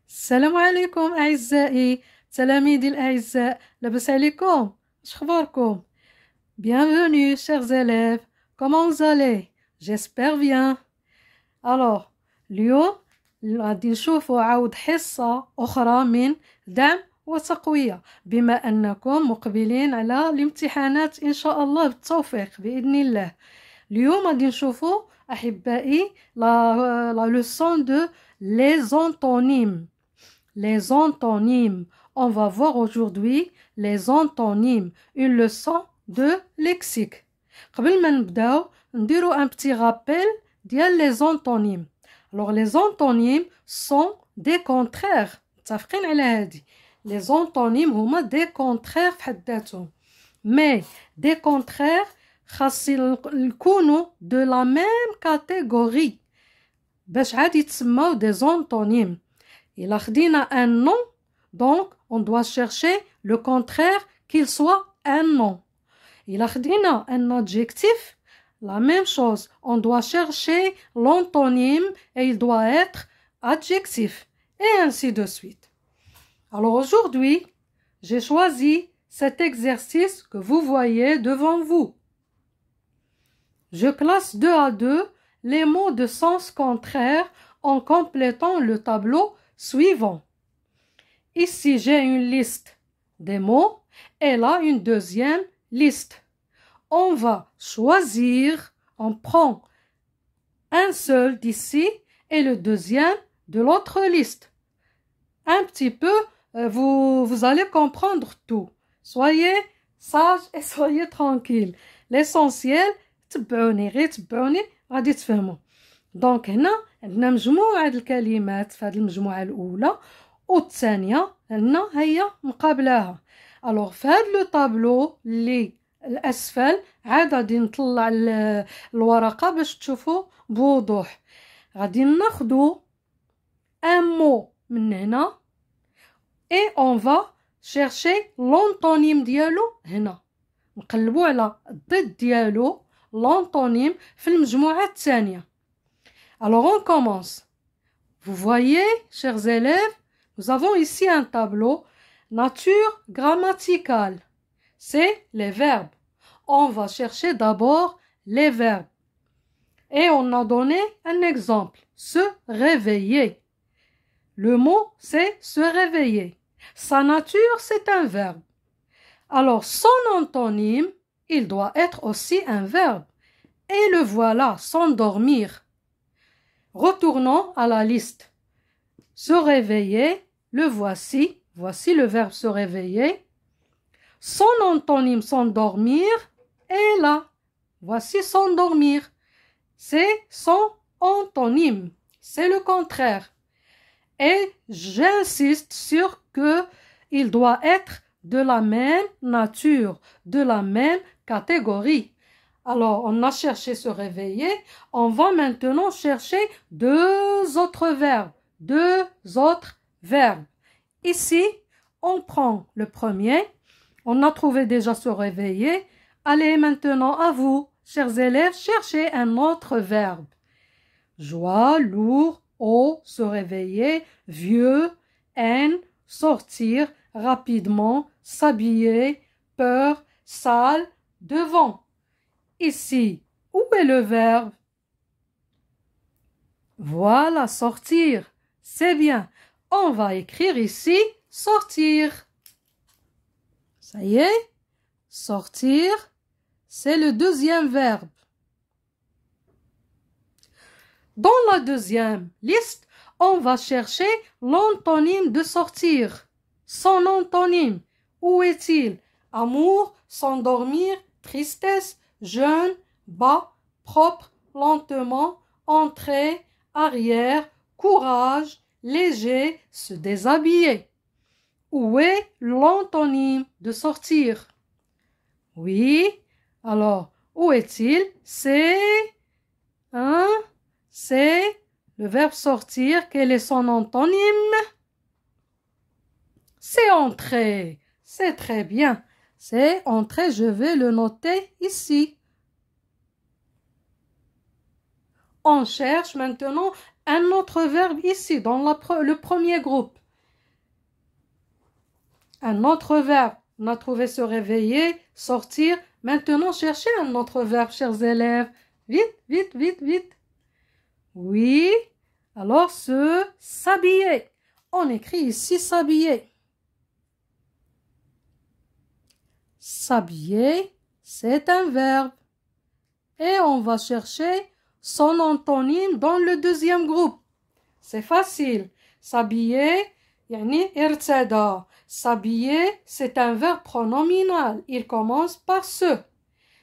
السلام عليكم أعزائي تلاميذي الأعزاء، لاباس عليكم؟ اش اخباركم؟ Bienvenue chers élèves, comment vous allez? J'espère bien. Alors اليوم غادي نشوفوا عاود حصة أخرى من دعم وتقوية، بما أنكم مقبلين على الامتحانات إن شاء الله بالتوفيق بإذن الله. اليوم غادي نشوفوا أحبائي la leçon de les antonymes. Les antonymes. On va voir aujourd'hui les antonymes, une leçon de lexique. قبل ما نبداو نديرو un petit rappel ديال les antonymes. Alors les antonymes sont des contraires. متفقين على هذه. Les antonymes هما des contraires في حد ذاتهم. Mais des contraires خاص يكونوا de la même catégorie باش عاد يتسموا des antonymes. إلا خدينا un nom, donc on doit chercher le contraire qu'il soit un nom. إلا خدينا un adjectif, la même chose, on doit chercher l'antonyme et il doit être adjectif, et ainsi de suite. Alors aujourd'hui, j'ai choisi cet exercice que vous voyez devant vous. Je classe 2 à 2 les mots de sens contraire en complétant le tableau suivant. Ici, j'ai une liste des mots et là, une deuxième liste. On va choisir, on prend un seul d'ici et le deuxième de l'autre liste. Un petit peu, vous allez comprendre tout. Soyez sages et soyez tranquilles. L'essentiel, تبعوني غادي تفهموا. دونك هنا عندنا مجموعة الكلمات في هذه المجموعة الأولى والثانية هنا هي مقابلاها. ألوغ في هذا لو طابلو اللي الأسفل عاد غادي نطلع الورقة باش تشوفوا بوضوح. غادي ناخدو ان مو من هنا et on va chercher l'antonyme ديالو هنا. نقلبوا على الضد ديالو l'antonyme في المجموعة الثانية. Alors on commence. Vous voyez, chers élèves, nous avons ici un tableau nature grammaticale. C'est les verbes. On va chercher d'abord les verbes. Et on a donné un exemple. Se réveiller. Le mot, c'est se réveiller. Sa nature, c'est un verbe. Alors, son antonyme, il doit être aussi un verbe. Et le voilà, s'endormir. Retournons à la liste. Se réveiller, le voici. Voici le verbe se réveiller. Son antonyme, s'endormir, est là. Voici s'endormir. C'est son antonyme. C'est le contraire. Et j'insiste sur que il doit être de la même nature, de la même catégorie. Alors, on a cherché se réveiller. On va maintenant chercher deux autres verbes. Ici, on prend le premier. On a trouvé déjà se réveiller. Allez maintenant à vous, chers élèves, cherchez un autre verbe. Joie, lourd, eau, se réveiller, vieux, haine, sortir, rapidement, s'habiller, peur, sale, devant. Ici, où est le verbe? Voilà, sortir. C'est bien. On va écrire ici, sortir. Ça y est, sortir, c'est le deuxième verbe. Dans la deuxième liste, on va chercher l'antonyme de sortir. Son antonyme, où est-il? Amour, s'endormir, tristesse, jeune, bas, propre, lentement, entrer, arrière, courage, léger, se déshabiller. Où est l'antonyme de sortir? Oui, alors, où est-il? C'est le verbe sortir. Quel est son antonyme? C'est entrer. C'est très bien. C'est entrer, je vais le noter ici. On cherche maintenant un autre verbe ici, dans le premier groupe. Un autre verbe. On a trouvé se réveiller, sortir. Maintenant, cherchez un autre verbe, chers élèves. Vite, vite, vite, vite. Oui. Alors, s'habiller. On écrit ici s'habiller. S'habiller, c'est un verbe. Et on va chercher son antonyme dans le deuxième groupe. C'est facile. S'habiller, yani irtada. S'habiller, c'est un verbe pronominal. Il commence par se.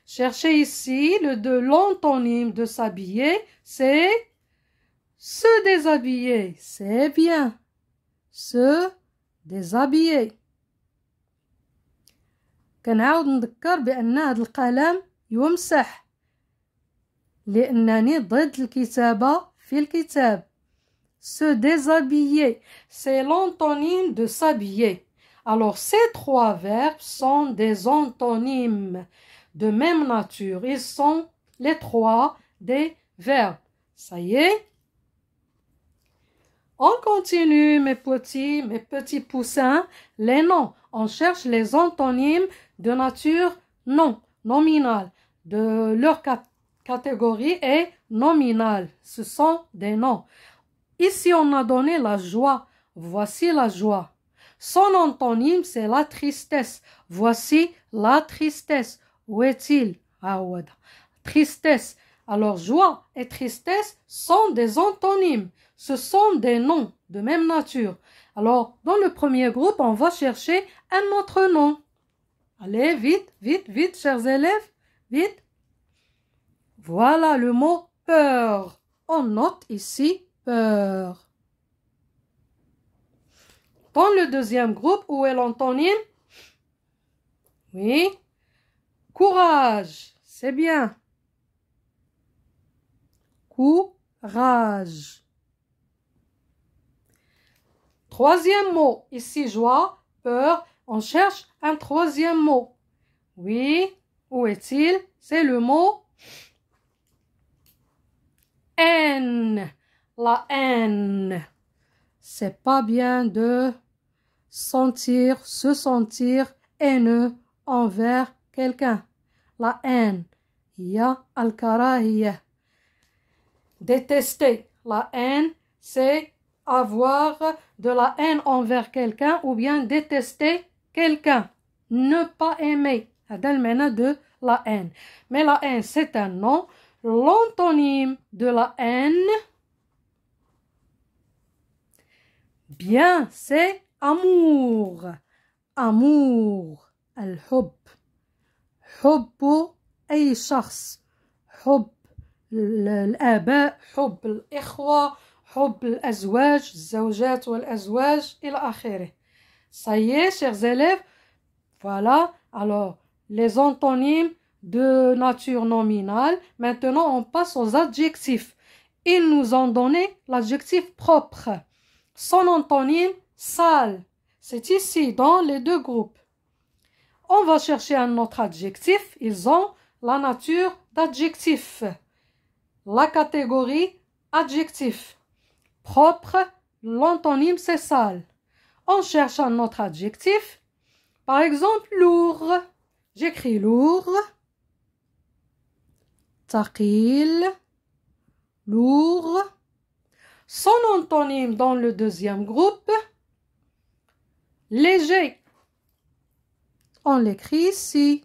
Cherchez ici l'antonyme de s'habiller, c'est se déshabiller. C'est bien. Se déshabiller. كنعاود نذكر بأن هذا القلم يمسح لأنني ضد الكتابة في الكتاب. Se déshabiller, c'est l'antonyme de s'habiller. Alors, ces trois verbes sont des antonymes de même nature. Ils sont les trois des verbes. Ça y est? On continue, mes petits poussins. Les noms. On cherche les antonymes de nature non, nominale. De leur catégorie est nominale. Ce sont des noms. Ici, on a donné la joie. Voici la joie. Son antonyme, c'est la tristesse. Voici la tristesse. Où est-il? Tristesse. Alors, joie et tristesse sont des antonymes. Ce sont des noms de même nature. Alors, dans le premier groupe, on va chercher un autre nom. Allez, vite, vite, vite, chers élèves. Vite. Voilà le mot peur. On note ici peur. Dans le deuxième groupe, où est l'antonyme? Oui. Courage. C'est bien. Courage. Troisième mot. Ici, joie, peur. On cherche un troisième mot. Oui. Où est-il? C'est le mot haine. La haine. C'est pas bien de se sentir haineux envers quelqu'un. La haine. Ya al-karahiyya. Détester. La haine, c'est avoir de la haine envers quelqu'un ou bien détester quelqu'un. Ne pas aimer. هذا المعنى de la haine. Mais la haine, c'est un nom. L'antonyme de la haine, bien, c'est amour. Amour. الحب. حب أي شخص. حب الآباء، حب الإخوة، حب الأزواج، الزوجات والأزواج إلى آخره. Ça y est, chers élèves. Voilà. Alors, les antonymes de nature nominale. Maintenant, on passe aux adjectifs. Ils nous ont donné l'adjectif propre. Son antonyme, sale. C'est ici, dans les deux groupes. On va chercher un autre adjectif. Ils ont la nature d'adjectif. La catégorie adjectif. Propre, l'antonyme, c'est sale. On cherche un autre adjectif. Par exemple, lourd. J'écris lourd. Taqil. Lourd. Son antonyme dans le deuxième groupe. Léger. On l'écrit ici.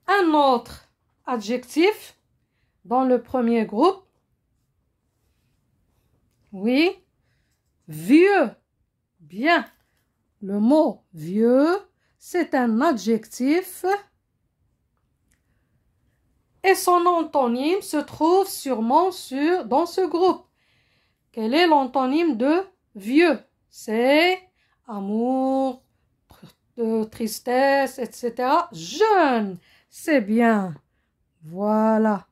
Un autre adjectif dans le premier groupe. Oui. Vieux. Bien. Le mot vieux, c'est un adjectif et son antonyme se trouve sûrement dans ce groupe. Quel est l'antonyme de vieux? C'est amour, tristesse, etc. Jeune, c'est bien. Voilà.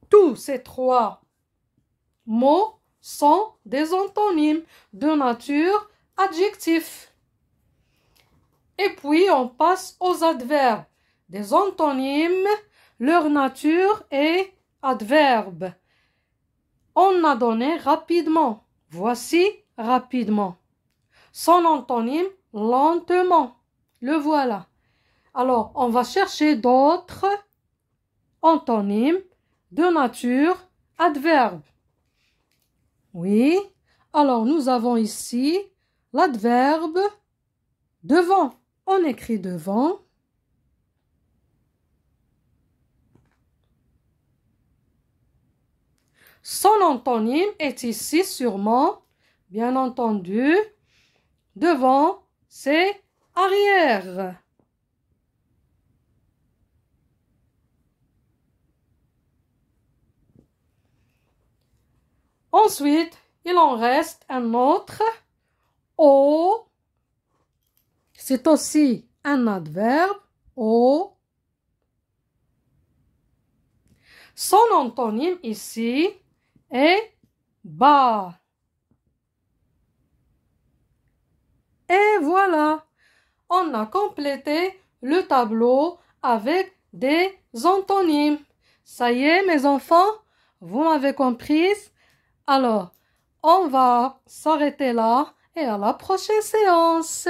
Tous ces trois mots sont des antonymes de nature adjectif. Et puis, on passe aux adverbes. des antonymes, leur nature et adverbe. On a donné rapidement. Voici rapidement. Son antonyme, lentement. Le voilà. Alors, on va chercher d'autres antonymes de nature adverbe. Oui. Alors, nous avons ici l'adverbe devant. On écrit devant. Son antonyme est ici sûrement, bien entendu. Devant, c'est arrière. Ensuite, il en reste un autre. Au. C'est aussi un adverbe. Au. Son antonyme ici est bas. Et voilà, on a complété le tableau avec des antonymes. Ça y est, mes enfants, vous m'avez comprise? Alors, on va s'arrêter là et à la prochaine séance.